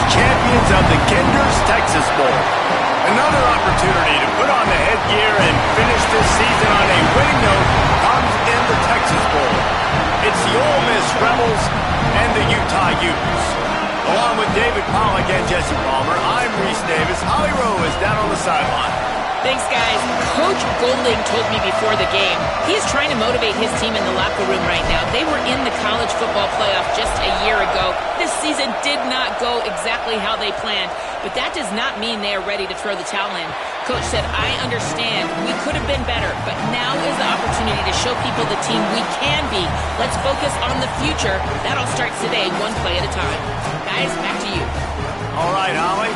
champions of the Kinder's Texas Bowl. Another opportunity to put on the headgear and finish this season on a winning note comes in the Texas Bowl. It's the Ole Miss Rebels and the Utah Utes. Along with David Pollack and Jesse Palmer, I'm Reese Davis. Holly Rowe is down on the sideline. Thanks, guys. Coach Golding told me before the game he's trying to motivate his team in the locker room right now. They were in the college football playoff just a year ago. This season did not go exactly how they planned, but that does not mean they are ready to throw the towel in. Coach said, I understand we could have been better, but now is the opportunity to show people the team we can be. Let's focus on the future. That all starts today, one play at a time. Guys, back to you. All right, Holly.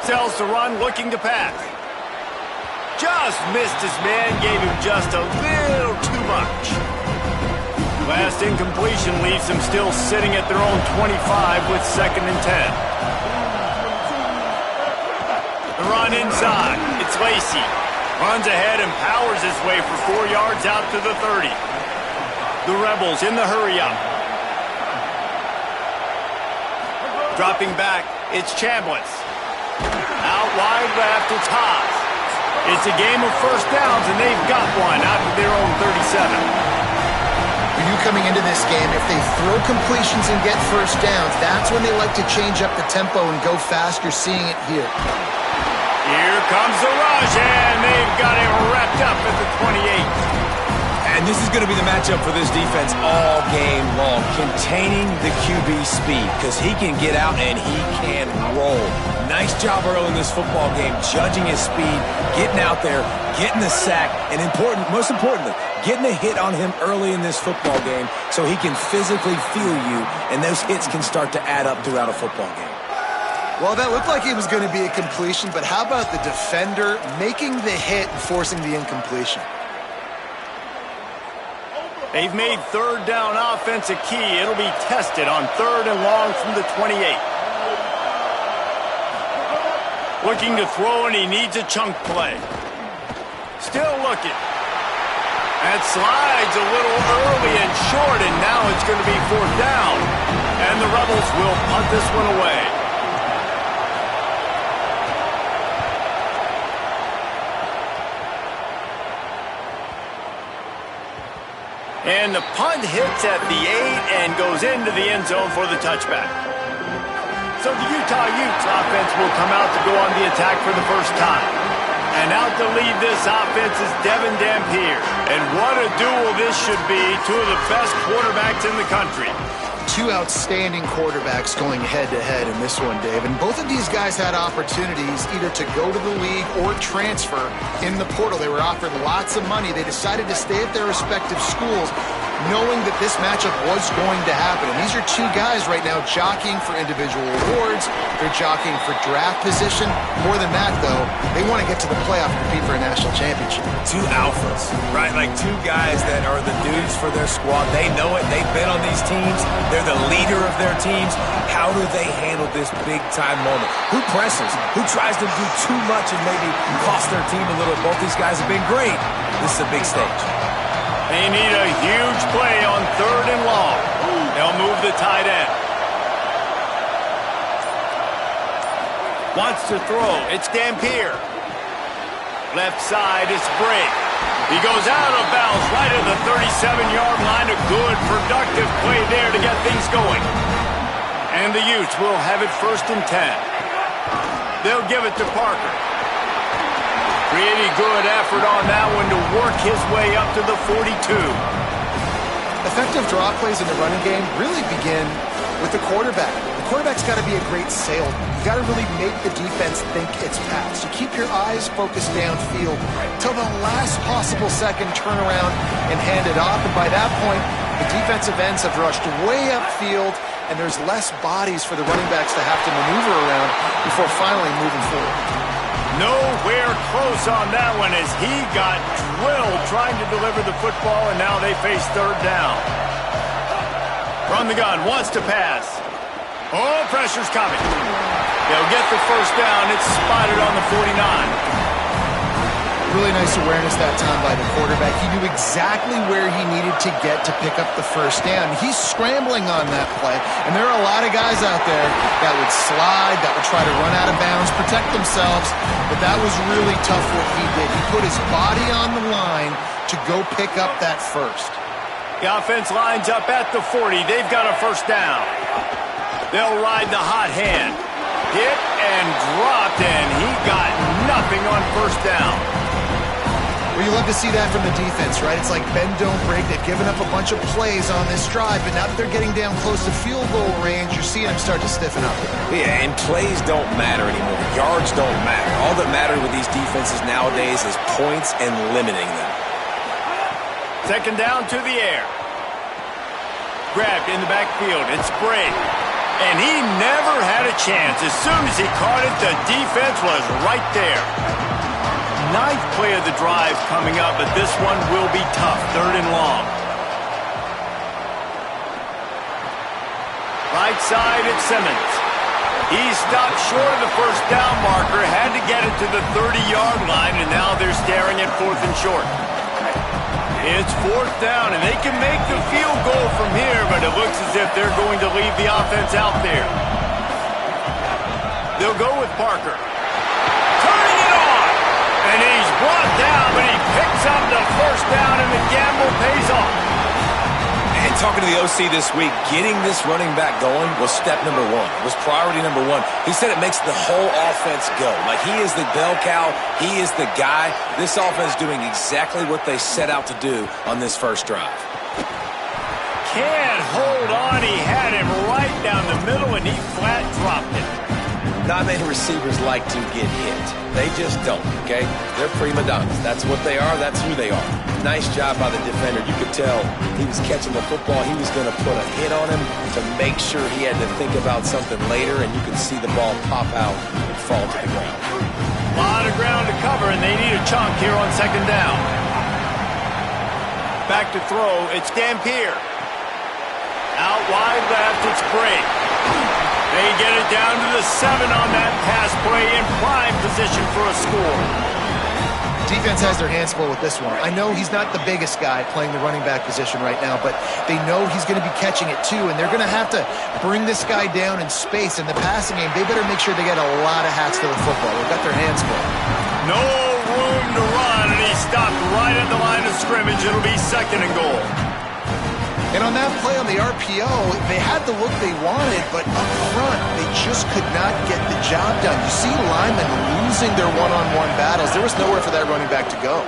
Tells to run, looking to pass. Just missed his man, gave him just a little too much. Last incompletion leaves him still sitting at their own 25 with 2nd and 10. The run inside. It's Lacey. Runs ahead and powers his way for 4 yards out to the 30. The Rebels in the hurry-up. Dropping back, it's Chambliss. Out wide left, it's Haas. It's a game of first downs, and they've got one out to their own 37. For you coming into this game, if they throw completions and get first downs, that's when they like to change up the tempo and go fast. You're seeing it here. Here comes the rush, and they've got him wrapped up at the 28. And this is going to be the matchup for this defense all game long, containing the QB speed, because he can get out and he can roll. Nice job early in this football game, judging his speed, getting out there, getting the sack, and most importantly, getting a hit on him early in this football game so he can physically feel you, and those hits can start to add up throughout a football game. Well, that looked like it was going to be a completion, but how about the defender making the hit and forcing the incompletion? They've made third down offense a key. It'll be tested on 3rd and long from the 28. Looking to throw, and he needs a chunk play. Still looking. That slides a little early and short, and now it's going to be 4th down. And the Rebels will punt this one away. And the punt hits at the 8 and goes into the end zone for the touchback. So the Utah Utes offense will come out to go on the attack for the first time. And out to lead this offense is Devin Dampier. And what a duel this should be. 2 of the best quarterbacks in the country. 2 outstanding quarterbacks going head-to-head in this one, Dave. And both of these guys had opportunities either to go to the league or transfer in the portal. They were offered lots of money. They decided to stay at their respective schools, knowing that this matchup was going to happen. And these are 2 guys right now jockeying for individual awards. They're jockeying for draft position. More than that, though, they want to get to the playoff and compete for a national championship. 2 alphas, right? Like 2 guys that are the dudes for their squad. They know it. They've been on these teams. They're the leader of their teams. How do they handle this big-time moment? Who presses? Who tries to do too much and maybe cost their team a little? Both these guys have been great. This is a big stage. They need a huge play on 3rd and long. They'll move the tight end. Wants to throw. It's Dampier. Left side, it's Brake. He goes out of bounds right at the 37-yard line. A good, productive play there to get things going. And the Utes will have it 1st and 10. They'll give it to Parker. Pretty good effort on that one to work his way up to the 42. Effective draw plays in the running game really begin with the quarterback. The quarterback's got to be a great salesman. You got to really make the defense think it's pass. You keep your eyes focused downfield till the last possible second, turn around and hand it off. And by that point, the defensive ends have rushed way upfield, and there's less bodies for the running backs to have to maneuver around before finally moving forward. Nowhere close on that one as he got drilled trying to deliver the football, and now they face 3rd down. From the gun, wants to pass. Oh, pressure's coming. They'll get the first down. It's spotted on the 49. Really nice awareness that time by the quarterback. He knew exactly where he needed to get to pick up the first down. He's scrambling on that play, and there are a lot of guys out there that would slide, that would try to run out of bounds, protect themselves, but that was really tough what he did. He put his body on the line to go pick up that first. The offense lines up at the 40. They've got a first down. They'll ride the hot hand. Hit and dropped, and he got nothing on first down. Well, you love to see that from the defense, right? It's like bend, don't break. They've given up a bunch of plays on this drive, but now that they're getting down close to field goal range, you're seeing them start to stiffen up. Yeah, and plays don't matter anymore. Yards don't matter. All that matters with these defenses nowadays is points and limiting them. Second down to the air. Grabbed in the backfield. It's Brady. And he never had a chance. As soon as he caught it, the defense was right there. Ninth play of the drive coming up, but this one will be tough. Third and long. Right side, it's Simmons. He stopped short of the first down marker, had to get it to the 30-yard line, and now they're staring at fourth and short. It's fourth down, and they can make the field goal from here, but it looks as if they're going to leave the offense out there. They'll go with Parker. Turning it on! And he's brought down, but he picks up the first down, and the gamble pays off. And talking to the OC this week, getting this running back going was step number one. It was priority number one. He said it makes the whole offense go. Like, he is the bell cow. He is the guy. This offense is doing exactly what they set out to do on this first drive. Can't hold on. He had him right down the middle, and he flat dropped it. Not many receivers like to get hit. They just don't, okay? They're prima donnas. That's what they are. That's who they are. Nice job by the defender. You could tell he was catching the football. He was going to put a hit on him to make sure he had to think about something later, and you could see the ball pop out and fall to the ground. A lot of ground to cover, and they need a chunk here on second down. Back to throw. It's Dampier. Out wide left, it's Brake. They get it down to the 7 on that pass play in prime position for a score. Defense has their hands full with this one. I know he's not the biggest guy playing the running back position right now, but they know he's going to be catching it too, and they're going to have to bring this guy down in space. In the passing game, they better make sure they get a lot of hats to the football. They've got their hands full. No room to run, and he stopped right at the line of scrimmage. It'll be second and goal. And on that play on the RPO, they had the look they wanted, but up front, they just could not get the job done. You see linemen losing their one-on-one battles. There was nowhere for that running back to go.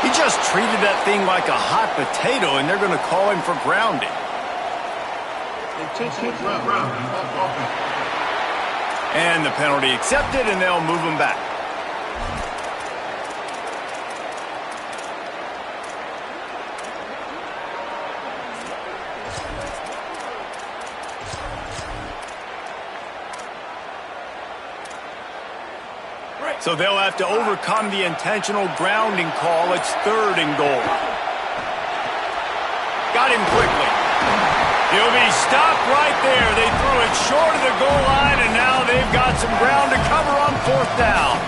He just treated that thing like a hot potato, and they're going to call him for grounding. And the penalty accepted, and they'll move him back. So they'll have to overcome the intentional grounding call. It's third and goal. Got him quickly. He'll be stopped right there. They threw it short of the goal line, and now they've got some ground to cover on fourth down.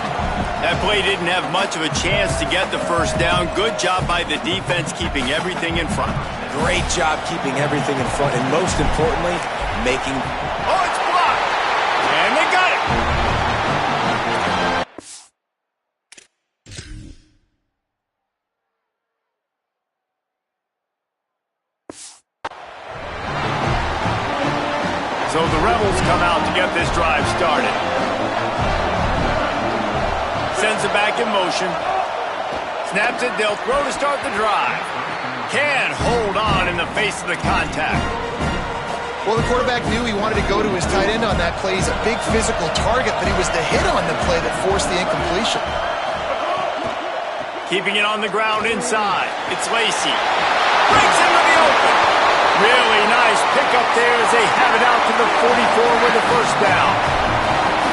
That play didn't have much of a chance to get the first down. Good job by the defense keeping everything in front. Great job keeping everything in front, and most importantly, making... Oh, it's blocked! And they got it! So the Rebels come out to get this drive started. Sends it back in motion. Snaps it, they'll throw to start the drive. Can't hold on in the face of the contact. Well, the quarterback knew he wanted to go to his tight end on that play. He's a big physical target, but he was the hit on the play that forced the incompletion. Keeping it on the ground inside. It's Lacy. Breaks into the open. Really nice pickup there as they have it out to the 44 with the first down.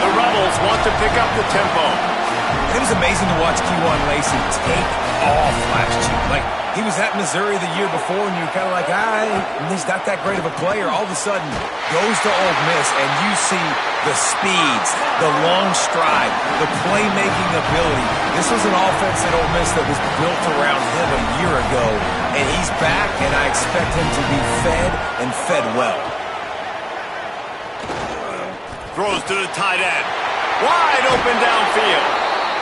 The Rebels want to pick up the tempo. And it was amazing to watch Kejuan Lacey take off last year. Like, he was at Missouri the year before, and you're kind of like, he's not that great of a player. All of a sudden, goes to Ole Miss, and you see the speeds, the long stride, the playmaking ability. This was an offense at Ole Miss that was built around him a year ago, and he's back, and I expect him to be fed and fed well. Throws to the tight end. Wide open downfield.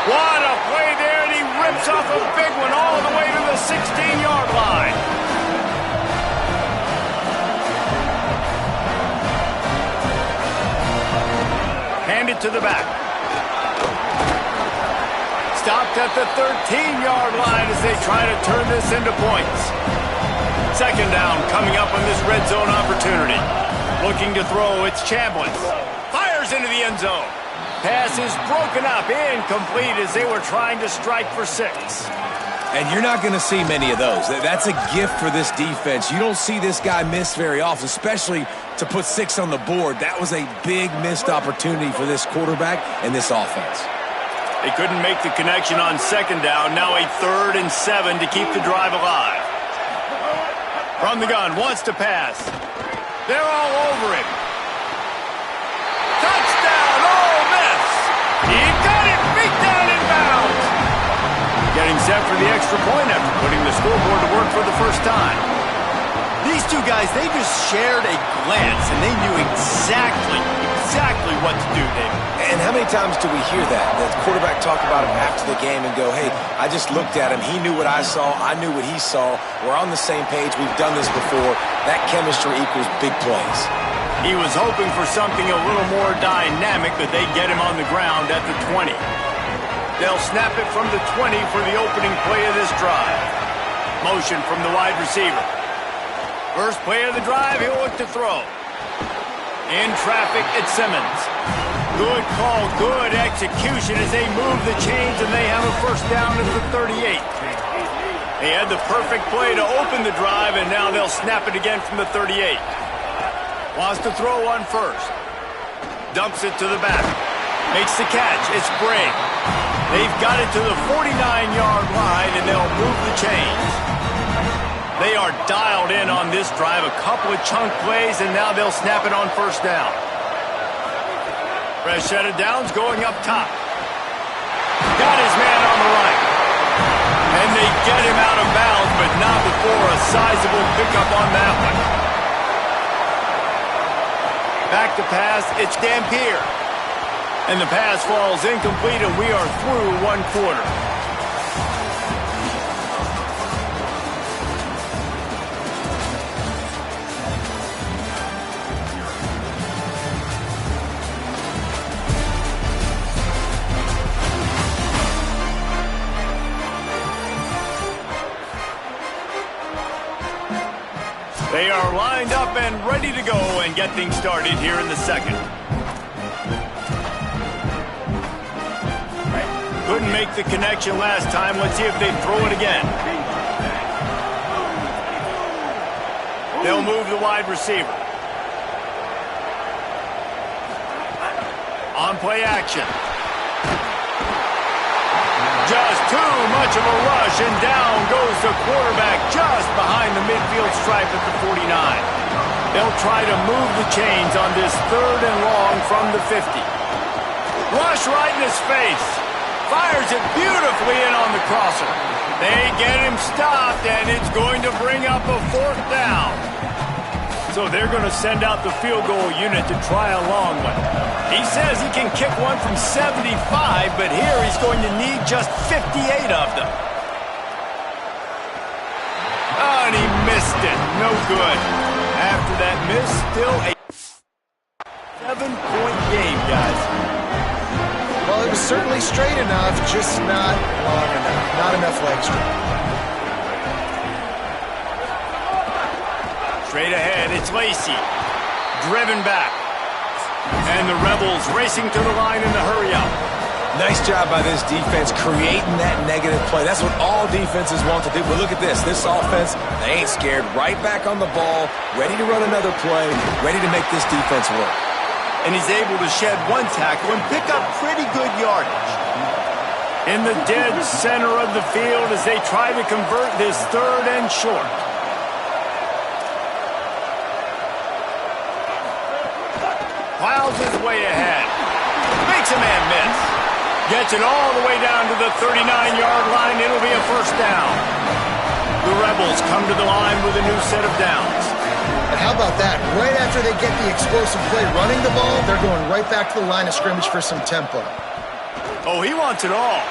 What a play there, and he rips off a big one all the way to the 16-yard line. Hand it to the back. Stopped at the 13-yard line as they try to turn this into points. Second down coming up on this red zone opportunity. Looking to throw, it's Chambliss. Fires into the end zone. Pass is broken up, incomplete as they were trying to strike for 6. And you're not going to see many of those. That's a gift for this defense. You don't see this guy miss very often, especially to put 6 on the board. That was a big missed opportunity for this quarterback and this offense. They couldn't make the connection on second down. Now a 3rd and 7 to keep the drive alive. From the gun, wants to pass. They're all over him. Touchdown, Ole Miss! He got it, beat down in bounds. Getting set for the extra point after putting the scoreboard to work for the first time. These two guys, they just shared a glance, and they knew exactly what to do, David. And how many times do we hear that? The quarterback talk about him after the game and go, hey, I just looked at him. He knew what I saw. I knew what he saw. We're on the same page. We've done this before. That chemistry equals big plays. He was hoping for something a little more dynamic, but they get him on the ground at the 20. They'll snap it from the 20 for the opening play of this drive. Motion from the wide receiver. First play of the drive, he'll look to throw. In traffic, it's Simmons. Good call, good execution as they move the chains, and they have a first down at the 38. They had the perfect play to open the drive, and now they'll snap it again from the 38. Wants to throw on first. Dumps it to the back. Makes the catch. It's Brigg. They've got it to the 49-yard line, and they'll move the chains. They are dialed in on this drive. A couple of chunk plays, and now they'll snap it on first down. Fresh set of downs going up top. Got his man on the right. And they get him out of bounds, but not before a sizable pickup on that one. Back to pass, it's Dampier. And the pass falls incomplete, and we are through one quarter. They are lined up and ready to go and get things started here in the second. Couldn't make the connection last time. Let's see if they throw it again. They'll move the wide receiver. On play action. Just too much of a rush, and down goes the quarterback just behind the midfield stripe at the 49. They'll try to move the chains on this 3rd and long from the 50. Rush right in his face. Fires it beautifully in on the crosser. They get him stopped, and it's going to bring up a 4th down. So they're going to send out the field goal unit to try a long one. He says he can kick one from 75, but here he's going to need just 58 of them. Oh, and he missed it. No good. After that miss, still a 7-point game, guys. Well, it was certainly straight enough, just not long enough. Not enough leg strength. Straight ahead, it's Lacey. Driven back. And the Rebels racing to the line in the hurry-up. Nice job by this defense creating that negative play. That's what all defenses want to do. But look at this. This offense, they ain't scared. Right back on the ball, ready to run another play, ready to make this defense work. And he's able to shed one tackle and pick up pretty good yardage. in the dead center of the field as they try to convert this 3rd and short. Plows his way ahead. Makes a man miss. Gets it all the way down to the 39-yard line. It'll be a first down. The Rebels come to the line with a new set of downs. And how about that? Right after they get the explosive play running the ball, they're going right back to the line of scrimmage for some tempo. Oh, he wants it all.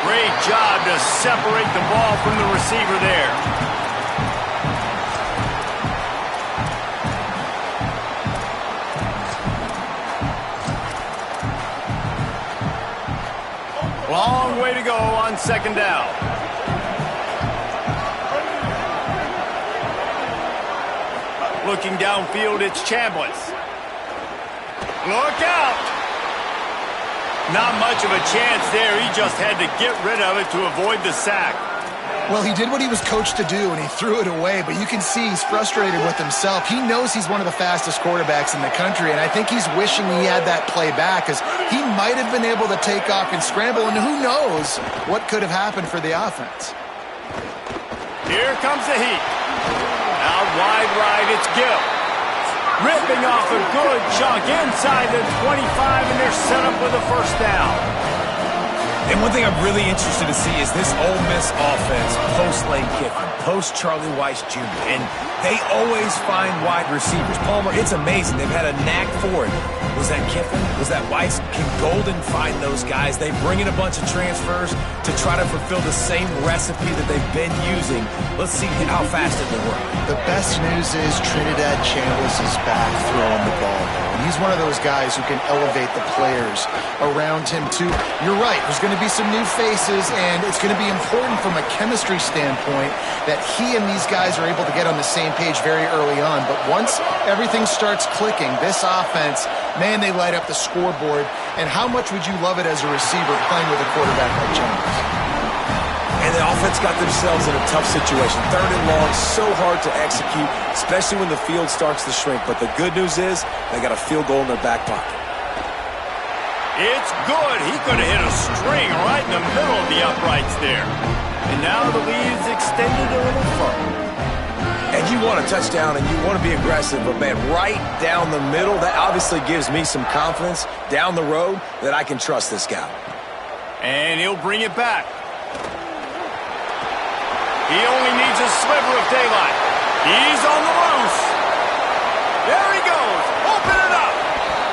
Great job to separate the ball from the receiver there. Long way to go on 2nd down. Looking downfield, it's Chambliss. Look out! Not much of a chance there. He just had to get rid of it to avoid the sack. Well, he did what he was coached to do, and he threw it away, but you can see he's frustrated with himself. He knows he's one of the fastest quarterbacks in the country, and I think he's wishing he had that play back, because he might have been able to take off and scramble, and who knows what could have happened for the offense. Here comes the heat. Out wide right, it's Gill. Ripping off a good chunk inside the 25, and they're set up with a first down. And one thing I'm really interested to see is this Ole Miss offense post-Lane Kiffin, post-Charlie Weis Jr., and they always find wide receivers. Palmer, it's amazing. They've had a knack for it. Was that Kiffin? Was that Weis? Can Golden find those guys? They bring in a bunch of transfers to try to fulfill the same recipe that they've been using. Let's see how fast it will work. The best news is Trinidad Chambliss is back throwing the ball, though. And he's one of those guys who can elevate the players around him, too. You're right. There's going to be some new faces, and it's going to be important from a chemistry standpoint that he and these guys are able to get on the same page very early on. But once everything starts clicking, this offense, man, they light up the scoreboard. And how much would you love it as a receiver playing with a quarterback like Chambliss? And the offense got themselves in a tough situation. 3rd and long, so hard to execute, especially when the field starts to shrink. But the good news is they got a field goal in their back pocket. It's good. He could have hit a string right in the middle of the uprights there. And now the lead's extended a little further. And you want a touchdown and you want to be aggressive, but man, right down the middle, that obviously gives me some confidence down the road that I can trust this guy. And he'll bring it back. He only needs a sliver of daylight. He's on the loose. There he goes. Open it up.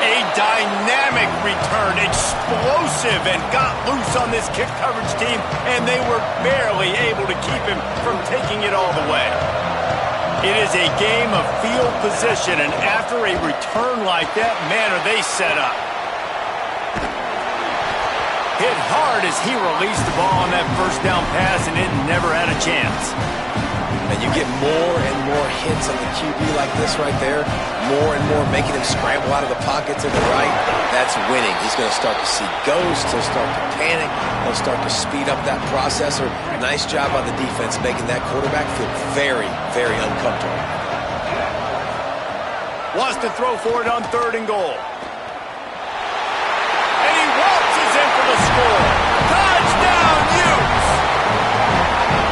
A dynamic return, explosive, and got loose on this kick coverage team, and they were barely able to keep him from taking it all the way. It is a game of field position, and after a return like that, man, are they set up. Hit hard as he released the ball on that first down pass, and it never had a chance. And you get more and more hits on the QB like this right there, more and more making him scramble out of the pocket to the right. That's winning. He's going to start to see ghosts. He'll start to panic. He'll start to speed up that processor. Nice job by the defense making that quarterback feel very, very uncomfortable. Wants to throw for it on 3rd and goal. And he waltzes in for the score. Touchdown, Utes!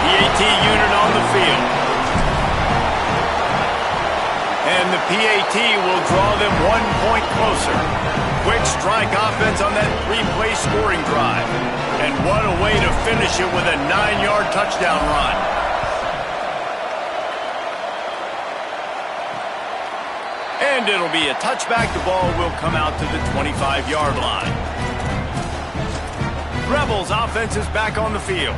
The AT unit on the field. And the PAT will draw them 1 point closer. Quick strike offense on that 3-play scoring drive. And what a way to finish it with a 9-yard touchdown run. And it'll be a touchback. The ball will come out to the 25-yard line. Rebels offense is back on the field.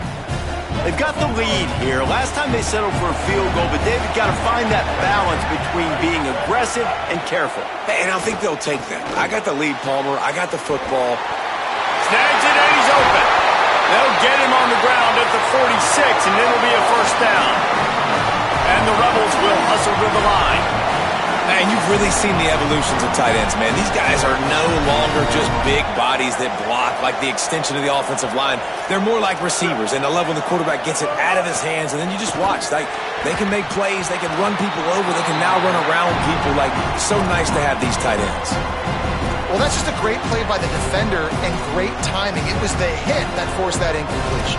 They've got the lead here. Last time they settled for a field goal, but they've got to find that balance between being aggressive and careful. And I think they'll take that. I got the lead, Palmer. I got the football. Snags it, and he's open. They'll get him on the ground at the 46, and it'll be a first down. And the Rebels will hustle to the line. And you've really seen the evolutions of tight ends, man. These guys are no longer just big bodies that block like the extension of the offensive line. They're more like receivers, and I love when the quarterback gets it out of his hands, and then you just watch. Like, they can make plays, they can run people over, they can now run around people. Like, so nice to have these tight ends. Well, that's just a great play by the defender and great timing. It was the hit that forced that incompletion.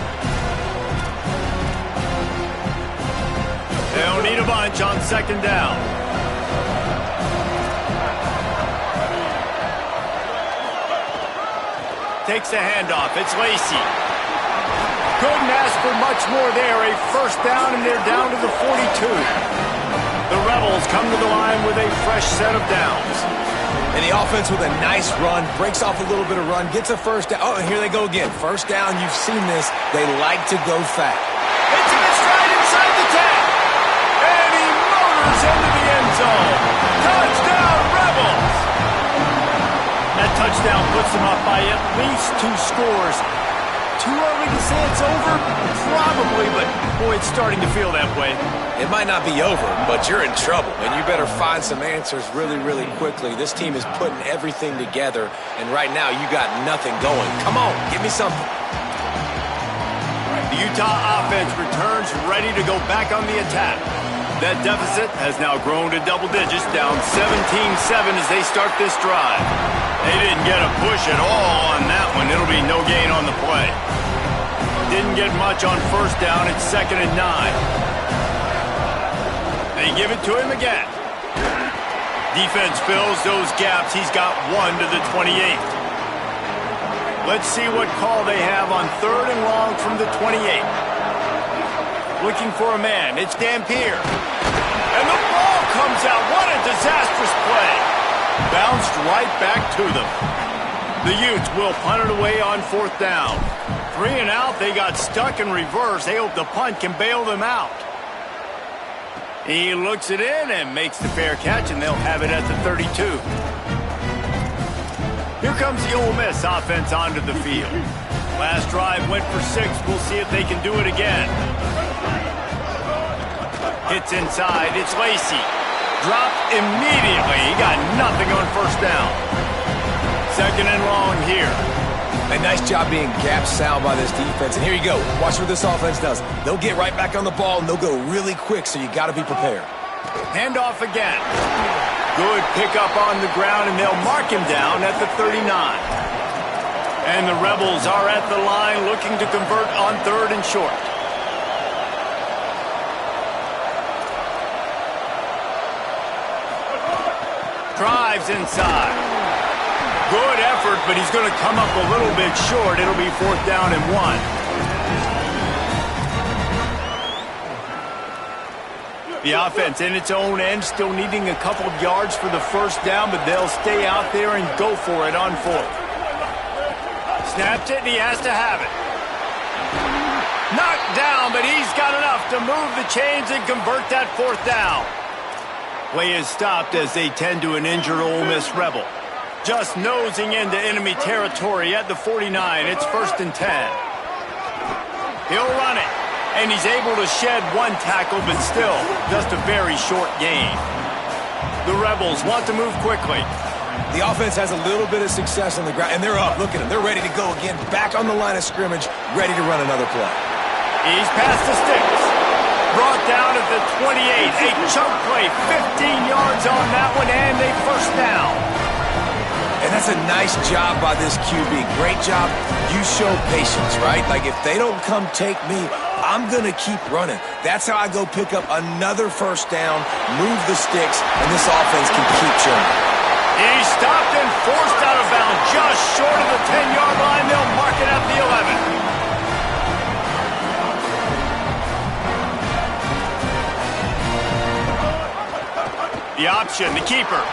They don't need a bunch on second down. Takes a handoff. It's Lacy. Couldn't ask for much more there. A first down, and they're down to the 42. The Rebels come to the line with a fresh set of downs. And the offense with a nice run, breaks off a little bit of run, gets a first down. Oh, and here they go again. First down, you've seen this. They like to go fast. It's in his stride inside the 10. And he motors into the end zone. Touchdown, Rebels! That touchdown puts them up by at least 2 scores. Too early to say it's over? Probably, but boy, it's starting to feel that way. It might not be over, but you're in trouble, and you better find some answers really, really quickly. This team is putting everything together, and right now you got nothing going. Come on, give me something. The Utah offense returns ready to go back on the attack. That deficit has now grown to double digits, down 17-7 as they start this drive. They didn't get a push at all on that one. It'll be no gain on the play. Didn't get much on first down. It's 2nd and 9. They give it to him again. Defense fills those gaps. He's got 1 to the 28. Let's see what call they have on 3rd and long from the 28. Looking for a man. It's Dampier. And the ball comes out. What a disastrous play. Bounced right back to them. The Utes will punt it away on 4th down. 3 and out. They got stuck in reverse. They hope the punt can bail them out. He looks it in and makes the fair catch, and they'll have it at the 32. Here comes the Ole Miss offense onto the field. Last drive went for 6. We'll see if they can do it again. Hits inside. It's Lacy. Dropped immediately. He got nothing on first down. 2nd and long here. A nice job being gap sound by this defense. And here you go. Watch what this offense does. They'll get right back on the ball, and they'll go really quick, so you got to be prepared. Handoff again. Good pickup on the ground, and they'll mark him down at the 39. And the Rebels are at the line looking to convert on 3rd and short. Drives inside. Good effort, but he's going to come up a little bit short. It'll be 4th down and 1. The offense in its own end, still needing a couple of yards for the first down, but they'll stay out there and go for it on 4th. Snapped it, and he has to have it. Knocked down, but he's got enough to move the chains and convert that 4th down. Play is stopped as they tend to an injured Ole Miss Rebel. Just nosing into enemy territory at the 49. It's 1st and 10. He'll run it, and he's able to shed 1 tackle, but still just a very short gain. The Rebels want to move quickly. The offense has a little bit of success on the ground, and they're up. Look at them. They're ready to go again. Back on the line of scrimmage, ready to run another play. He's past the sticks. Brought down at the 28. A chunk play, 15 yards on that one, and a first down. And that's a nice job by this QB. Great job. You show patience, right? Like, if they don't come take me, I'm going to keep running. That's how I go pick up another first down, move the sticks, and this offense can keep churning. He's stopped and forced out of bounds just short of the 10-yard line. They'll mark it at the 11. The option, the keeper.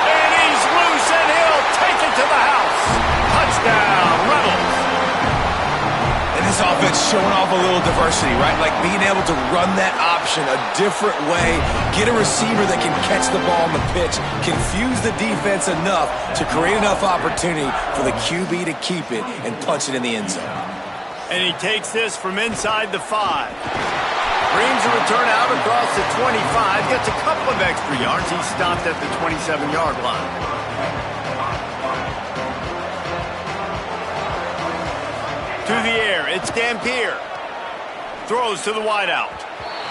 And he's loose, and he'll take it to the house. Touchdown, Rebels. And this offense showing off a little diversity, right? Like being able to run that option a different way, get a receiver that can catch the ball on the pitch, confuse the defense enough to create enough opportunity for the QB to keep it and punch it in the end zone. And he takes this from inside the 5. Brings a return out across the 25, gets a couple of extra yards. He's stopped at the 27-yard line. To the air, it's Dampier. Throws to the wideout.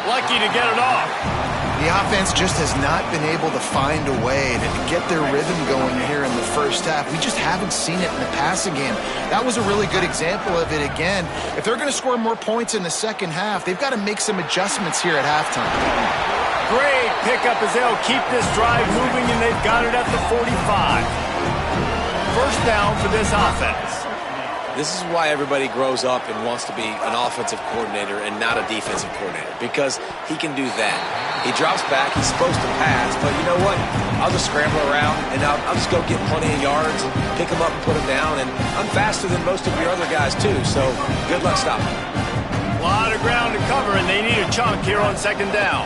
Lucky to get it off. The offense just has not been able to find a way to get their rhythm going here in the first half. We just haven't seen it in the passing game. That was a really good example of it again. If they're going to score more points in the second half, they've got to make some adjustments here at halftime. Great pickup as they'll keep this drive moving, and they've got it at the 45. First down for this offense. This is why everybody grows up and wants to be an offensive coordinator and not a defensive coordinator, because he can do that. He drops back, he's supposed to pass, but you know what? I'll just scramble around, and I'll just go get plenty of yards, pick him up and put him down, and I'm faster than most of your other guys too, so good luck stopping. A lot of ground to cover, and they need a chunk here on second down.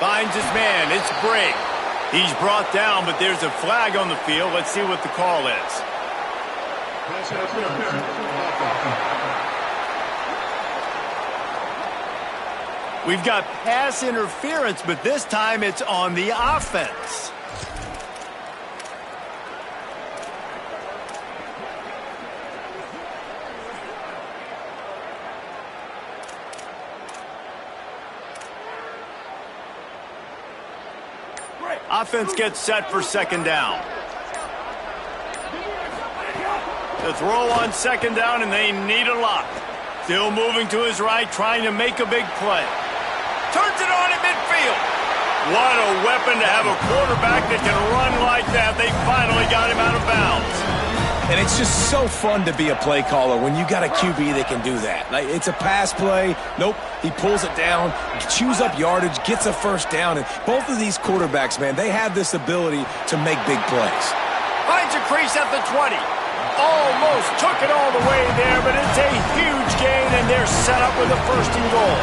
Finds his man, it's Brigg. He's brought down, but there's a flag on the field. Let's see what the call is. We've got pass interference, but this time it's on the offense. Offense gets set for second down. The throw on second down, and they need a lot. Still moving to his right, trying to make a big play. Turns it on at midfield. What a weapon to have a quarterback that can run like that. They finally got him out of bounds. And it's just so fun to be a play caller when you got a QB that can do that. Like, it's a pass play. Nope, he pulls it down, chews up yardage, gets a first down. And both of these quarterbacks, man, they have this ability to make big plays. Finds a crease at the 20. Almost took it all the way there, but it's a huge gain, and they're set up with a first and goal.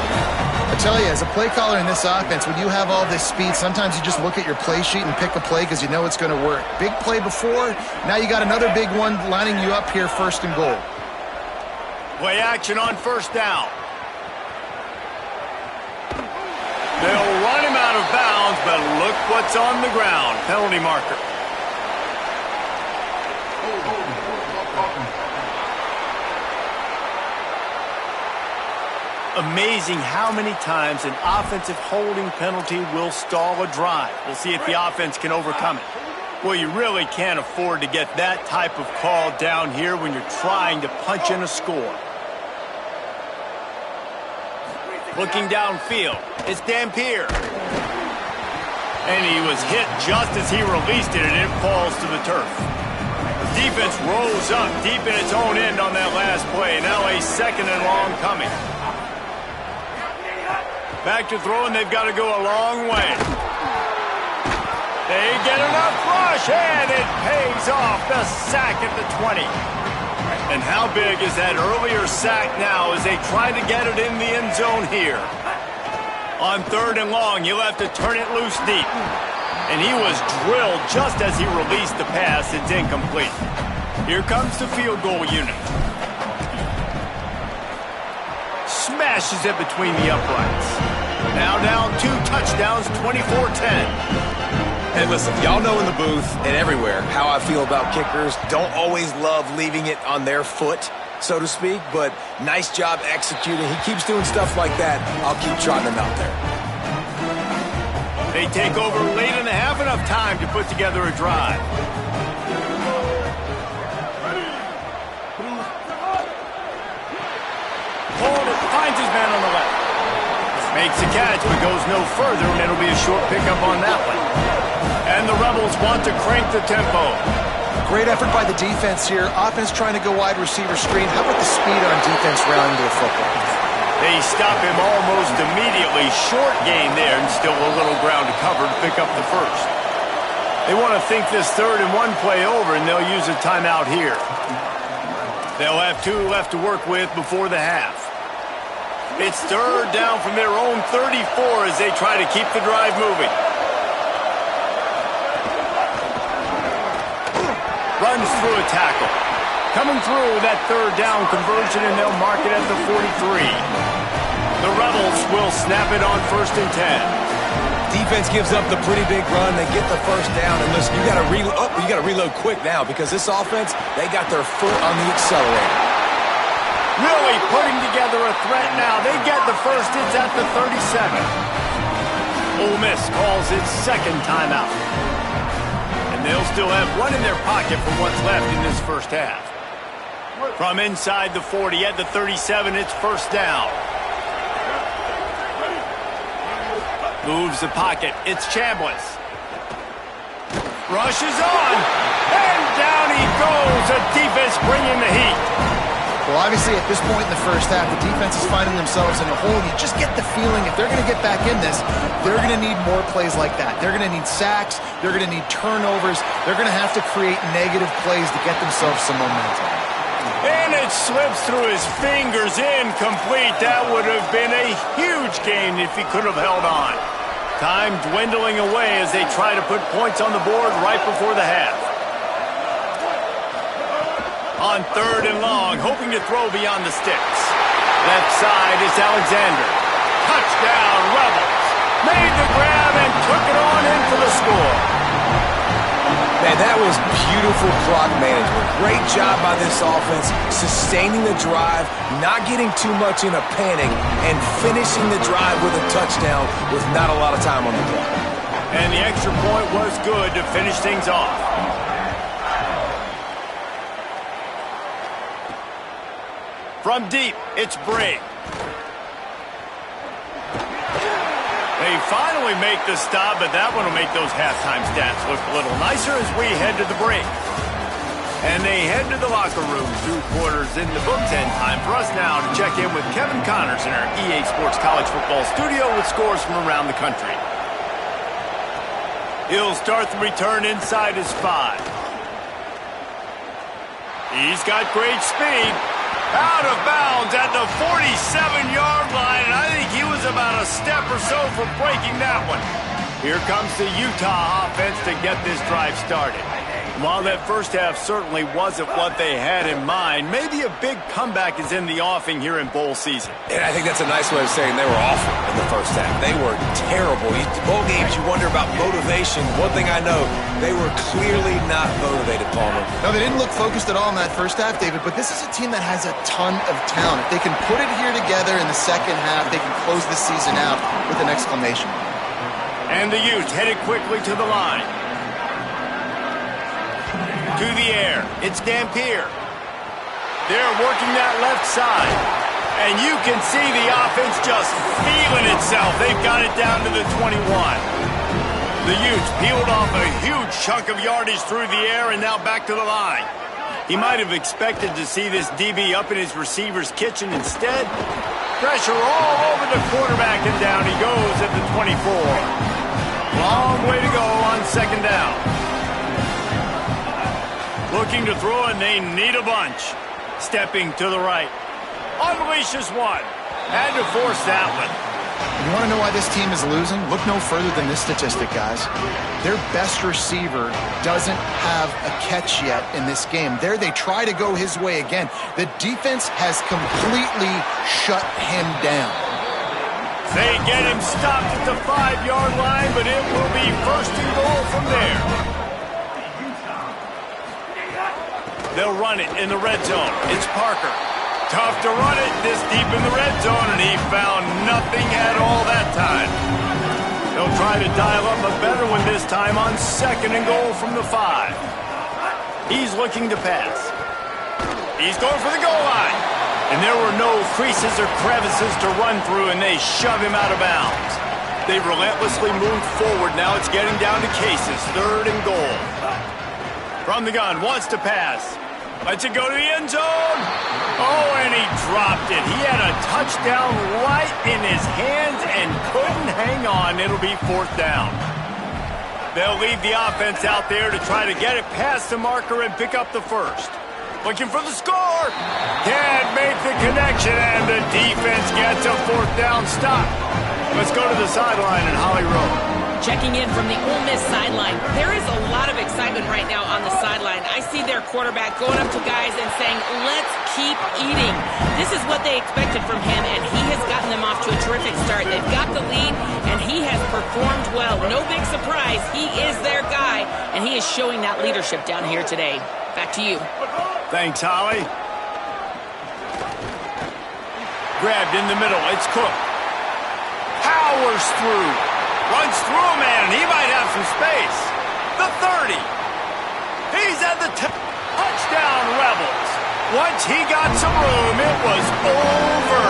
I tell you, as a play caller in this offense, when you have all this speed, sometimes you just look at your play sheet and pick a play because you know it's going to work. Big play before, now you got another big one lining you up here, first and goal. Play action on first down. They'll run him out of bounds, but look what's on the ground. Penalty marker. Amazing how many times an offensive holding penalty will stall a drive. We'll see if the offense can overcome it. Well, you really can't afford to get that type of call down here when you're trying to punch in a score. Looking downfield, it's Dampier. And he was hit just as he released it, and it falls to the turf. The defense rolls up deep in its own end on that last play. Now a second and long coming. Back to throw, and they've got to go a long way. They get enough rush, and it pays off. The sack at the 20. And how big is that earlier sack now as they try to get it in the end zone here? On third and long, you'll have to turn it loose deep. And he was drilled just as he released the pass. It's incomplete. Here comes the field goal unit. Smashes it between the uprights. Now down 2 touchdowns, 24-10. And listen, y'all know in the booth and everywhere how I feel about kickers. Don't always love leaving it on their foot, so to speak, but nice job executing. He keeps doing stuff like that. I'll keep trotting him out there. They take over late in the half, enough time to put together a drive. Finds his man on the left. Makes a catch, but goes no further, and it'll be a short pickup on that one. And the Rebels want to crank the tempo. Great effort by the defense here. Offense trying to go wide receiver screen. How about the speed on defense rallying to the football? They stop him almost immediately. Short gain there, and still a little ground to cover to pick up the first. They want to think this 3rd and 1 play over, and they'll use a timeout here. They'll have 2 left to work with before the half. It's 3rd down from their own 34 as they try to keep the drive moving. Runs through a tackle. Coming through that 3rd down conversion, and they'll mark it at the 43. The Rebels will snap it on 1st and 10. Defense gives up the pretty big run. They get the first down, and listen, you got to reload quick now because this offense, they got their foot on the accelerator. Really putting together a threat now. They get the first. It's at the 37. Ole Miss calls its second timeout. And they'll still have one in their pocket for what's left in this first half. From inside the 40 at the 37, it's first down. Moves the pocket. It's Chambliss. Rushes on. And down he goes. The defense bringing the heat. Well, obviously, at this point in the first half, the defense is finding themselves in a hole. You just get the feeling if they're going to get back in this, they're going to need more plays like that. They're going to need sacks. They're going to need turnovers. They're going to have to create negative plays to get themselves some momentum. And it slips through his fingers, incomplete. That would have been a huge gain if he could have held on. Time dwindling away as they try to put points on the board right before the half. On third and long, hoping to throw beyond the sticks. Left side is Alexander. Touchdown, Rebels. Made the grab and took it on in for the score. Man, that was beautiful clock management. Great job by this offense, sustaining the drive, not getting too much in a panic, and finishing the drive with a touchdown with not a lot of time on the clock. And the extra point was good to finish things off. From deep, it's Brigg. They finally make the stop, but that one will make those halftime stats look a little nicer as we head to the break. And they head to the locker room. 2 quarters in the books, and time for us now to check in with Kevin Connors in our EA Sports College Football studio with scores from around the country. He'll start the return inside his 5. He's got great speed. Out of bounds at the 47-yard line, and I think he was about a step or so from breaking that one. Here comes the Utah offense to get this drive started. While that first half certainly wasn't what they had in mind, maybe a big comeback is in the offing here in bowl season. And I think that's a nice way of saying they were awful in the first half. They were terrible. Bowl games, you wonder about motivation. One thing I know, they were clearly not motivated, Palmer. No, they didn't look focused at all in that first half, David, but this is a team that has a ton of talent. If they can put it here together in the second half, they can close the season out with an exclamation. And the Utes headed quickly to the line. To the air, it's Dampier. They're working that left side. And you can see the offense just feeling itself. They've got it down to the 21. The Utes peeled off a huge chunk of yardage through the air and now back to the line. He might have expected to see this DB up in his receiver's kitchen. Instead, pressure all over the quarterback, and down he goes at the 24. Long way to go on second down. Looking to throw, and they need a bunch. Stepping to the right. Unleashes one. Had to force that one. You want to know why this team is losing? Look no further than this statistic, guys. Their best receiver doesn't have a catch yet in this game. There they try to go his way again. The defense has completely shut him down. They get him stopped at the 5-yard line, but it will be first and goal from there. They'll run it in the red zone. It's Parker. Tough to run it this deep in the red zone, and he found nothing at all that time. They'll try to dial up a better one this time on second and goal from the 5. He's looking to pass. He's going for the goal line. And there were no creases or crevices to run through, and they shove him out of bounds. They've relentlessly moved forward. Now it's getting down to cases. Third and goal. From the gun, wants to pass. Lets it go to the end zone. Oh, and he dropped it. He had a touchdown right in his hands and couldn't hang on. It'll be fourth down. They'll leave the offense out there to try to get it past the marker and pick up the first. Looking for the score. Can't make the connection, and the defense gets a fourth down stop. Let's go to the sideline in Holly Rowe. Checking in from the Ole Miss sideline. There is a lot of excitement right now on the sideline. I see their quarterback going up to guys and saying, let's keep eating. This is what they expected from him, and he has gotten them off to a terrific start. They've got the lead, and he has performed well. No big surprise. He is their guy, and he is showing that leadership down here today. Back to you. Thanks, Holly. Grabbed in the middle. It's Cook. Powers through. Runs through a man, and he might have some space. The 30. He's at the touchdown, Rebels. Once he got some room, it was over.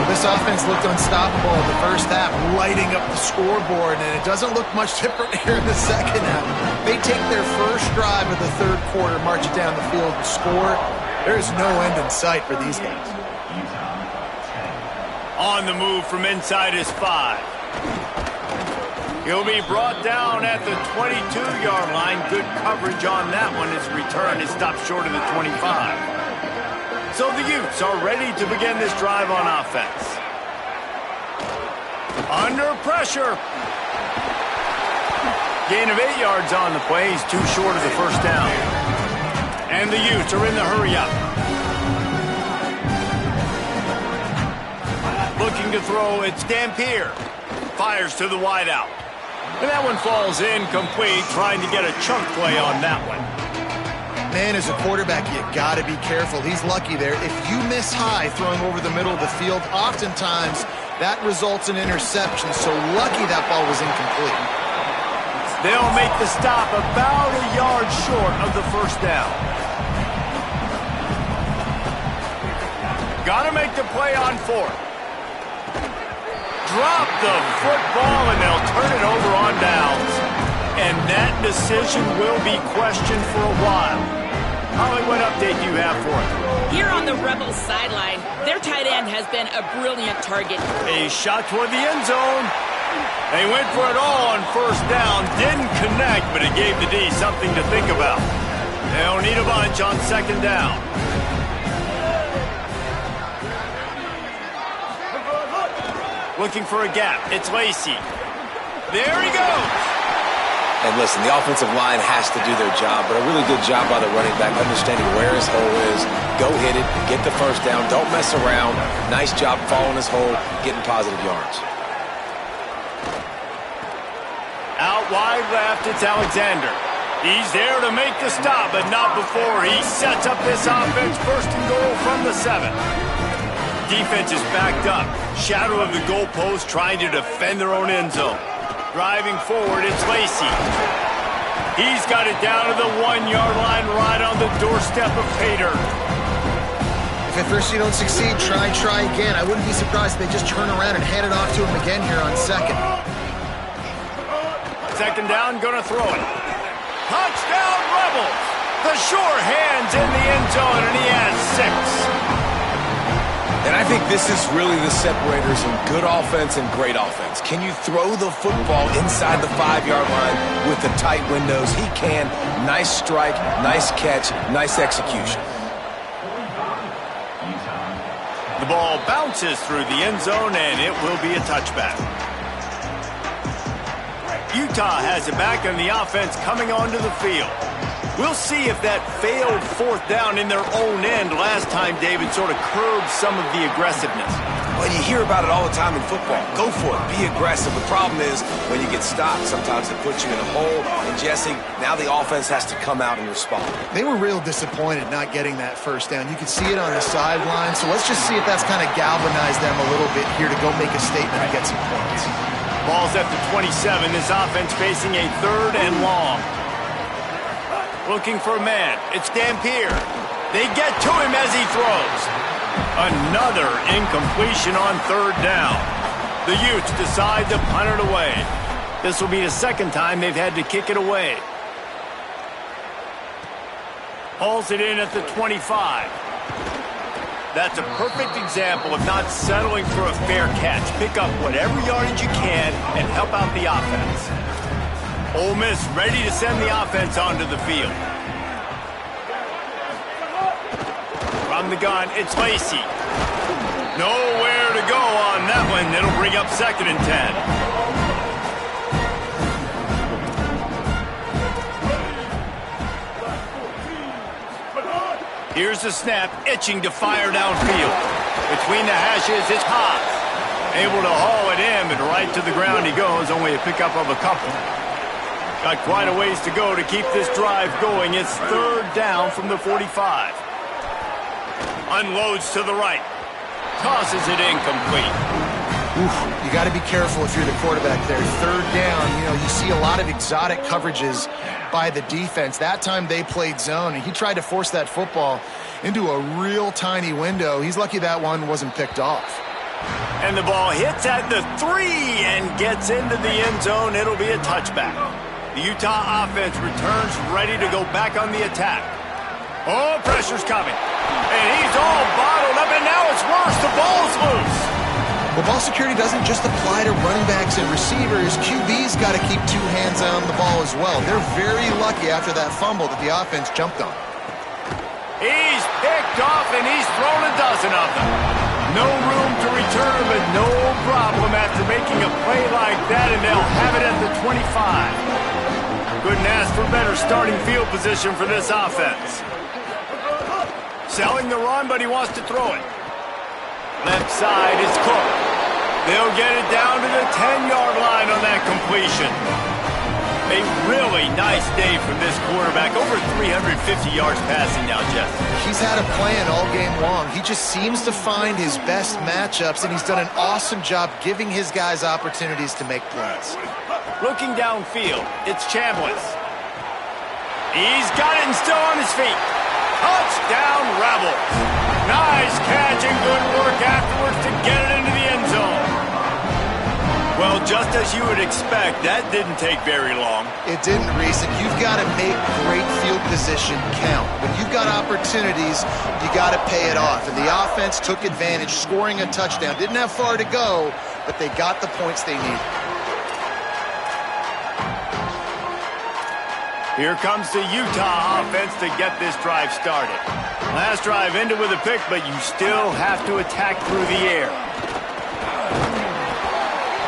This offense looked unstoppable in the first half, lighting up the scoreboard, and it doesn't look much different here in the second half. They take their first drive of the third quarter, march it down the field and score. There's no end in sight for these guys. On the move from inside his 5. He'll be brought down at the 22-yard line. Good coverage on that one. His return is stopped short of the 25. So the Utes are ready to begin this drive on offense. Under pressure. Gain of 8 yards on the play. He's too short of the first down. And the Utes are in the hurry-up. Looking to throw, it's Dampier. Fires to the wideout. And that one falls incomplete, trying to get a chunk play on that one. Man, as a quarterback, you got to be careful. He's lucky there. If you miss high throwing over the middle of the field, oftentimes that results in interception. So lucky that ball was incomplete. They'll make the stop about a yard short of the first down. Got to make the play on 4th. Drop the football, and they'll turn it over on downs. And that decision will be questioned for a while. Holly, what update do you have for us? Here on the Rebels sideline, their tight end has been a brilliant target. A shot toward the end zone. They went for it all on first down. Didn't connect, but it gave the D something to think about. They'll need a bunch on second down. Looking for a gap. It's Lacy. There he goes. And listen, the offensive line has to do their job, but a really good job by the running back, understanding where his hole is. Go hit it, get the first down, don't mess around. Nice job following his hole, getting positive yards. Out wide left, it's Alexander. He's there to make the stop, but not before he sets up this offense. First and goal from the 7. Defense is backed up. Shadow of the goalpost, trying to defend their own end zone. Driving forward, it's Lacy. He's got it down to the 1-yard line, right on the doorstep of Pater. If at first you don't succeed, try again. I wouldn't be surprised if they just turn around and hand it off to him again here on second. Second down, gonna throw it. Touchdown, Rebels! The sure hands in the end zone, and he has 6. And I think this is really the separators in good offense and great offense. Can you throw the football inside the 5-yard line with the tight windows? He can. Nice strike, nice catch, nice execution. The ball bounces through the end zone, and it will be a touchback. Utah has it back, and the offense coming onto the field. We'll see if that failed fourth down in their own end last time, David, sort of curbed some of the aggressiveness. Well, you hear about it all the time in football. Go for it. Be aggressive. The problem is when you get stopped, sometimes it puts you in a hole. And, Jesse, now the offense has to come out and respond. They were real disappointed not getting that first down. You could see it on the sideline. So let's just see if that's kind of galvanized them a little bit here to go make a statement and get some points. Ball's at the 27. This offense facing a 3rd and long. Looking for a man. It's Dampier. They get to him as he throws. Another incompletion on 3rd down. The Utes decide to punt it away. This will be the 2nd time they've had to kick it away. Hauls it in at the 25. That's a perfect example of not settling for a fair catch. Pick up whatever yardage you can and help out the offense. Ole Miss ready to send the offense onto the field. From the gun, it's Lacy. Nowhere to go on that one. It'll bring up 2nd and 10. Here's the snap, itching to fire downfield. Between the hashes, it's Haas. Able to haul it in, but right to the ground he goes, only a pickup of a couple. Got quite a ways to go to keep this drive going. It's 3rd down from the 45. Unloads to the right. Tosses it incomplete. You got to be careful if you're the quarterback there. Third down, you see a lot of exotic coverages by the defense. That time they played zone, and he tried to force that football into a real tiny window. He's lucky that one wasn't picked off. And the ball hits at the 3 and gets into the end zone. It'll be a touchback. The Utah offense returns ready to go back on the attack. Oh, pressure's coming. And he's all bottled up, and now it's worse. The ball's loose. Well, ball security doesn't just apply to running backs and receivers. QB's got to keep 2 hands on the ball as well. They're very lucky after that fumble that the offense jumped on. He's picked off, and he's thrown a dozen of them. No room to return, but no problem after making a play like that, and they'll have it at the 25. Couldn't ask for better starting field position for this offense. Selling the run, but he wants to throw it. Left side is Cook. They'll get it down to the 10-yard line on that completion. A really nice day from this quarterback. Over 350 yards passing now, Jeff. He's had a plan all game long. He just seems to find his best matchups, and he's done an awesome job giving his guys opportunities to make plays. Looking downfield, it's Chambliss. He's got it and still on his feet. Touchdown, Rebels. Nice catch and good work afterwards to get it into the end zone. Well, just as you would expect, that didn't take very long. It didn't, Reese, and you've got to make great field position count. When you've got opportunities, you got to pay it off. And the offense took advantage, scoring a touchdown. Didn't have far to go, but they got the points they needed. Here comes the Utah offense to get this drive started. Last drive ended with a pick, but you still have to attack through the air.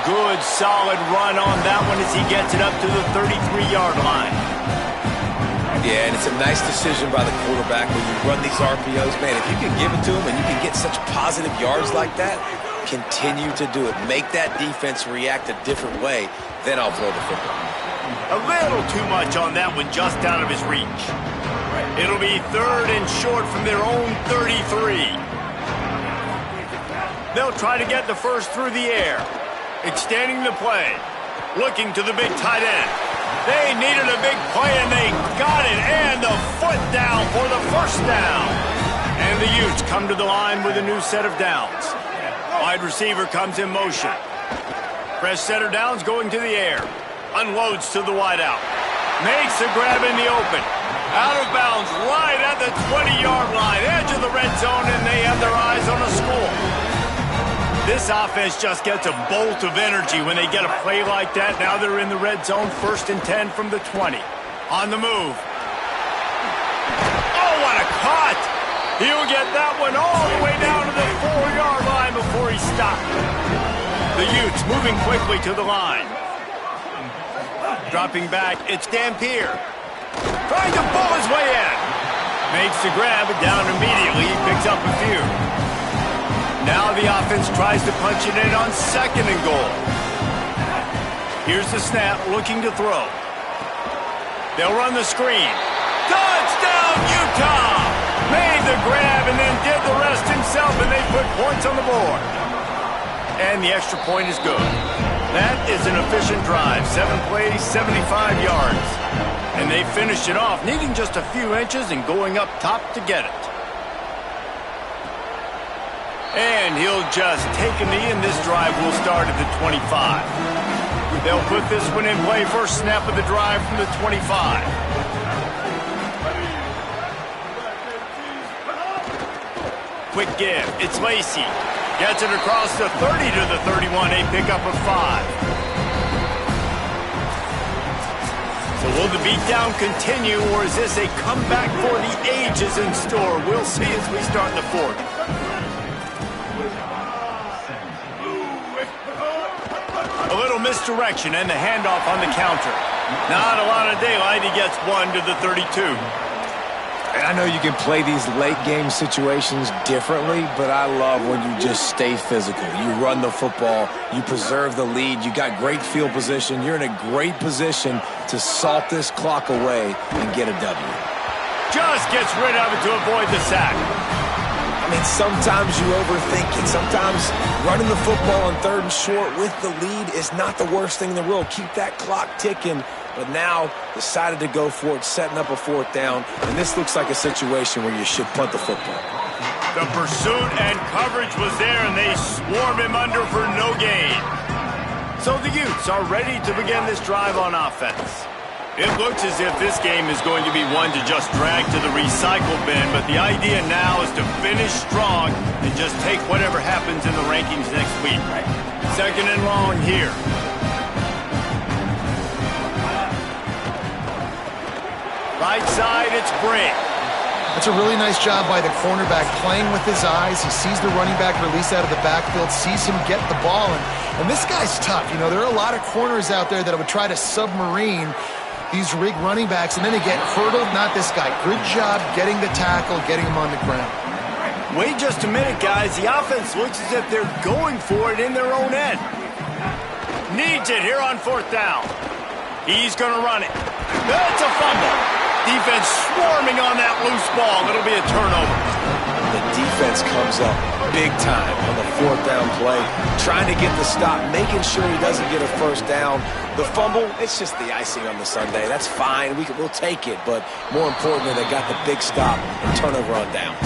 Good, solid run on that one as he gets it up to the 33-yard line. Yeah, and it's a nice decision by the quarterback when you run these RPOs. Man, if you can give it to him and you can get such positive yards like that, continue to do it. Make that defense react a different way, then I'll throw the football. A little too much on that one, just out of his reach. It'll be 3rd and short from their own 33. They'll try to get the first through the air. Extending the play. Looking to the big tight end. They needed a big play, and they got it. And the foot down for the first down. And the Utes come to the line with a new set of downs. Wide receiver comes in motion. Fresh set of downs going to the air. Unloads to the wideout. Makes a grab in the open. Out of bounds right at the 20-yard line. Edge of the red zone, and they have their eyes on a score. This offense just gets a bolt of energy when they get a play like that. Now they're in the red zone, 1st and 10 from the 20. On the move. Oh, what a cut! He'll get that one all the way down to the 4-yard line before he stopped. The Utes moving quickly to the line. Dropping back, it's Dampier. Trying to pull his way in. Makes the grab, down immediately. He picks up a few. Now the offense tries to punch it in on 2nd and goal. Here's the snap, looking to throw. They'll run the screen. Touchdown, Utah! Made the grab and then did the rest himself, and they put points on the board. And the extra point is good. That is an efficient drive. 7 plays, 75 yards. And they finished it off, needing just a few inches and going up top to get it. And he'll just take a knee, and this drive will start at the 25. They'll put this one in play. First snap of the drive from the 25. Quick give. It's Lacey. Gets it across the 30 to the 31. A pickup of 5. So will the beatdown continue, or is this a comeback for the ages in store? We'll see as we start the 4th. A little misdirection and the handoff on the counter. Not a lot of daylight. He gets 1 to the 32. And I know you can play these late game situations differently, but I love when you just stay physical. You run the football, you preserve the lead, you got great field position. You're in a great position to salt this clock away and get a W. Just gets rid of it to avoid the sack. mean, sometimes you overthink it. Sometimes running the football on 3rd and short with the lead is not the worst thing in the world. Keep that clock ticking. But now decided to go for it, setting up a 4th down. And this looks like a situation where you should punt the football. The pursuit and coverage was there, and they swarm him under for no gain. So the Utes are ready to begin this drive on offense. It looks as if this game is going to be one to just drag to the recycle bin, but the idea now is to finish strong and just take whatever happens in the rankings next week. 2nd and long here. Right side, it's Brink. That's a really nice job by the cornerback, playing with his eyes. He sees the running back release out of the backfield, sees him get the ball, and this guy's tough. You know, there are a lot of corners out there that would try to submarine these rig running backs, and then they get hurdled. Not this guy. Good job getting the tackle, getting him on the ground. Wait just a minute, guys. The offense looks as if they're going for it in their own end. Needs it here on 4th down. He's going to run it. That's a fumble. Defense swarming on that loose ball. It'll be a turnover. The defense comes up big time on the 4th down play, trying to get the stop, making sure he doesn't get a 1st down. The fumble, it's just the icing on the sundae. That's fine. We'll take it. But more importantly, they got the big stop and turnover on downs.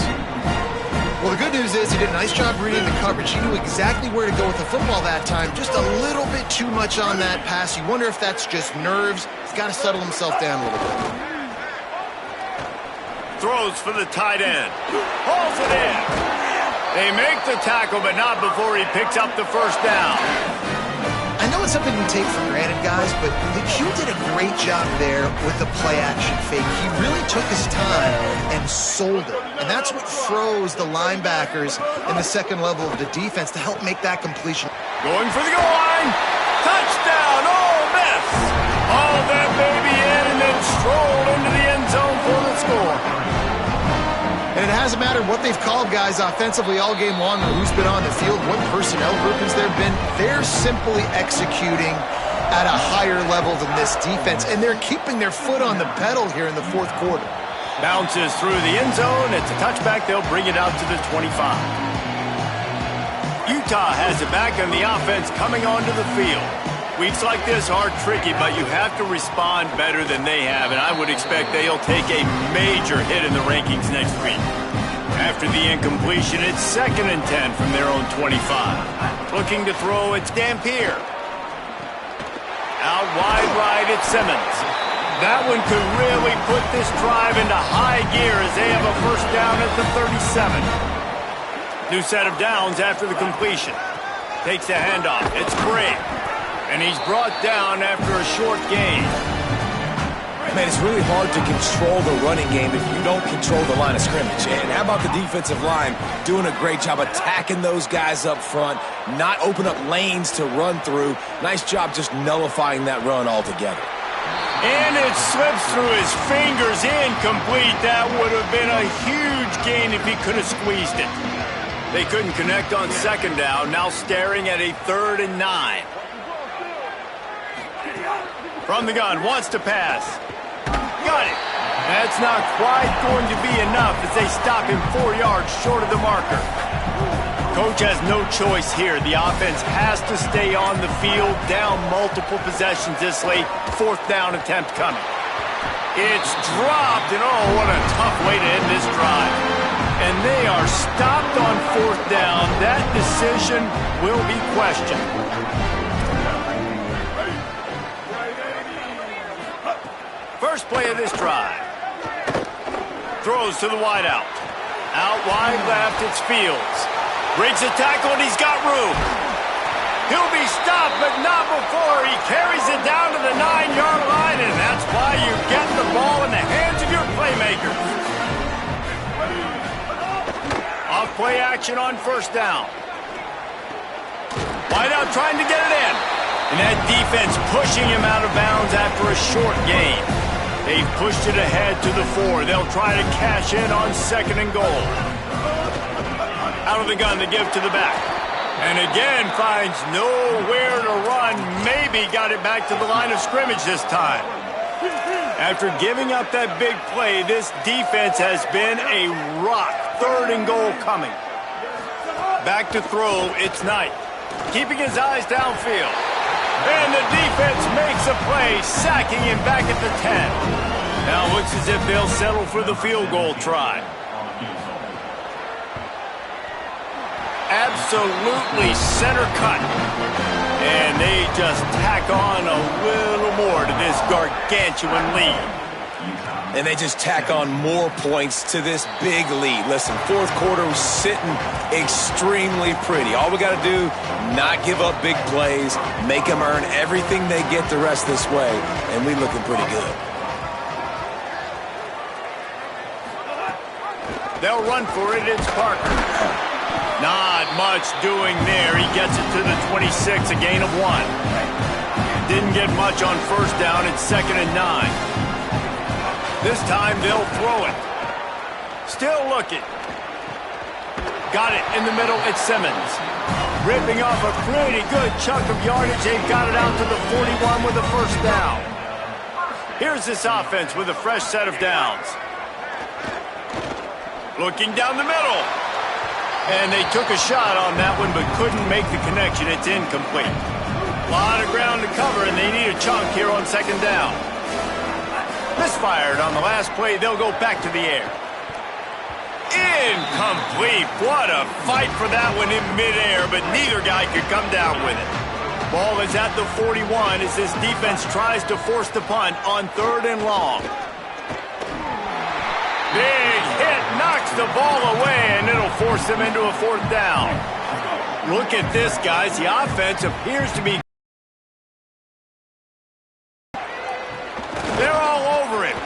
Well, the good news is he did a nice job reading the coverage. He knew exactly where to go with the football that time. Just a little bit too much on that pass. You wonder if that's just nerves. He's got to settle himself down a little bit. Throws for the tight end. Hauls it in. They make the tackle, but not before he picks up the 1st down. I know it's something we take for granted, guys, but the Q did a great job there with the play-action fake. He really took his time and sold it. And that's what froze the linebackers in the 2nd level of the defense to help make that completion. Going for the goal line. Touchdown, Ole Miss. Haul that baby in and then stroll into the end zone for the score. And it hasn't mattered what they've called guys offensively all game long or who's been on the field, what personnel groupings there have been. They're simply executing at a higher level than this defense, and they're keeping their foot on the pedal here in the 4th quarter. Bounces through the end zone. It's a touchback. They'll bring it out to the 25. Utah has it back on the offense coming onto the field. Weeks like this are tricky, but you have to respond better than they have, and I would expect they'll take a major hit in the rankings next week. After the incompletion, it's 2nd and 10 from their own 25. Looking to throw, it's Dampier. Out wide right, it's Simmons. That one could really put this drive into high gear as they have a 1st down at the 37. New set of downs after the completion. Takes the handoff, it's Brink. And he's brought down after a short gain. Man, it's really hard to control the running game if you don't control the line of scrimmage. And how about the defensive line doing a great job attacking those guys up front, not open up lanes to run through. Nice job just nullifying that run altogether. And it slips through his fingers, incomplete. That would have been a huge gain if he could have squeezed it. They couldn't connect on 2nd down, now staring at a 3rd and 9. From the gun, wants to pass. Got it. That's not quite going to be enough as they stop him 4 yards short of the marker. Coach has no choice here. The offense has to stay on the field, down multiple possessions this late. 4th down attempt coming. It's dropped, and oh, what a tough way to end this drive. And they are stopped on 4th down. That decision will be questioned. First play of this drive. Throws to the wideout. Out wide left, it's Fields. Breaks a tackle, and he's got room. He'll be stopped, but not before he carries it down to the 9-yard line, and that's why you get the ball in the hands of your playmakers. Off play action on 1st down. Wideout trying to get it in. And that defense pushing him out of bounds after a short gain. They've pushed it ahead to the 4. They'll try to cash in on 2nd and goal. Out of the gun to give to the back. And again finds nowhere to run. Maybe got it back to the line of scrimmage this time. After giving up that big play, this defense has been a rock. 3rd and goal coming. Back to throw, it's Knight. Keeping his eyes downfield. And the defense makes a play, sacking him back at the 10. Now it looks as if they'll settle for the field goal try. Absolutely center cut. And they just tack on a little more to this gargantuan lead. And they just tack on more points to this big lead. Listen, 4th quarter was sitting extremely pretty. All we got to do, not give up big plays, make them earn everything they get the rest this way, and we looking pretty good. They'll run for it. It's Parker. Not much doing there. He gets it to the 26, a gain of 1. Didn't get much on 1st down. It's 2nd and 9. This time they'll throw it. Still looking. Got it in the middle. It's Simmons. Ripping off a pretty good chunk of yardage. They've got it out to the 41 with a 1st down. Here's this offense with a fresh set of downs. Looking down the middle. And they took a shot on that one but couldn't make the connection. It's incomplete. A lot of ground to cover, and they need a chunk here on 2nd down. Misfired on the last play. They'll go back to the air. Incomplete. What a fight for that one in midair, but neither guy could come down with it. Ball is at the 41 as this defense tries to force the punt on 3rd and long. Big hit knocks the ball away, and it'll force them into a 4th down. Look at this, guys. The offense appears to be... They're all over him.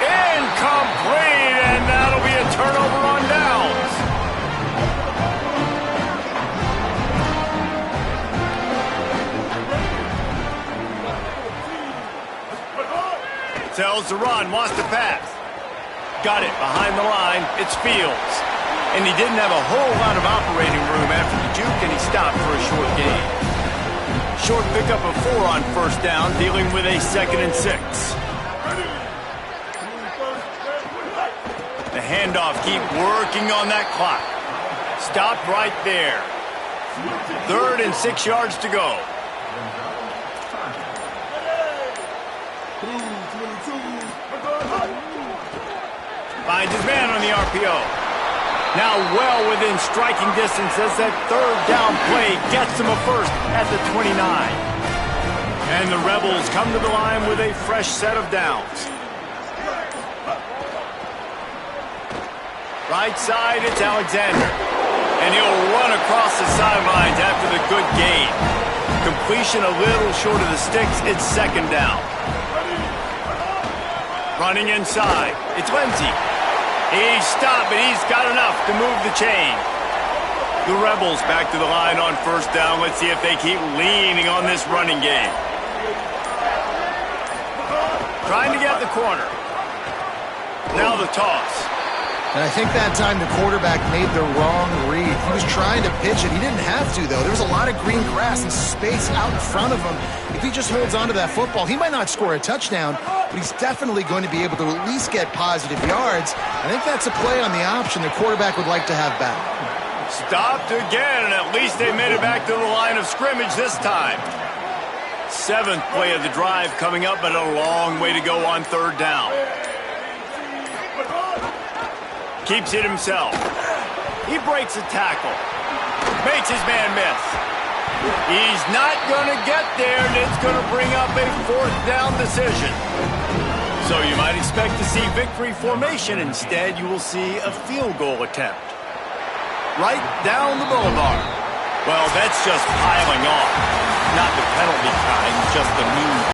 Incomplete, and that'll be a turnover on downs. Tells to run, wants to pass. Got it behind the line. It's Fields. And he didn't have a whole lot of operating room after the juke, and he stopped for a short gain. Short pickup of 4 on 1st down, dealing with a 2nd and 6. The handoff, keep working on that clock. Stopped right there. 3rd and 6 yards to go. Finds his man on the RPO. Now well within striking distance as that 3rd down play gets him a 1st at the 29. And the Rebels come to the line with a fresh set of downs. Right side, it's Alexander. And he'll run across the sidelines after the good gain. Completion a little short of the sticks. It's 2nd down. Running inside. It's Lindsey. He's stopped, but he's got enough to move the chain. The Rebels back to the line on 1st down. Let's see if they keep leaning on this running game. Trying to get the corner. Now the toss. And I think that time the quarterback made the wrong read. He was trying to pitch it. He didn't have to, though. There was a lot of green grass and space out in front of him. If he just holds on to that football, he might not score a touchdown, but he's definitely going to be able to at least get positive yards. I think that's a play on the option the quarterback would like to have back. Stopped again, and at least they made it back to the line of scrimmage this time. 7th play of the drive coming up, but a long way to go on 3rd down. Keeps it himself. He breaks a tackle. Makes his man miss. He's not going to get there, and it's going to bring up a 4th down decision. So you might expect to see victory formation. Instead, you will see a field goal attempt. Right down the boulevard. Well, that's just piling on. Not the penalty kind, just the mean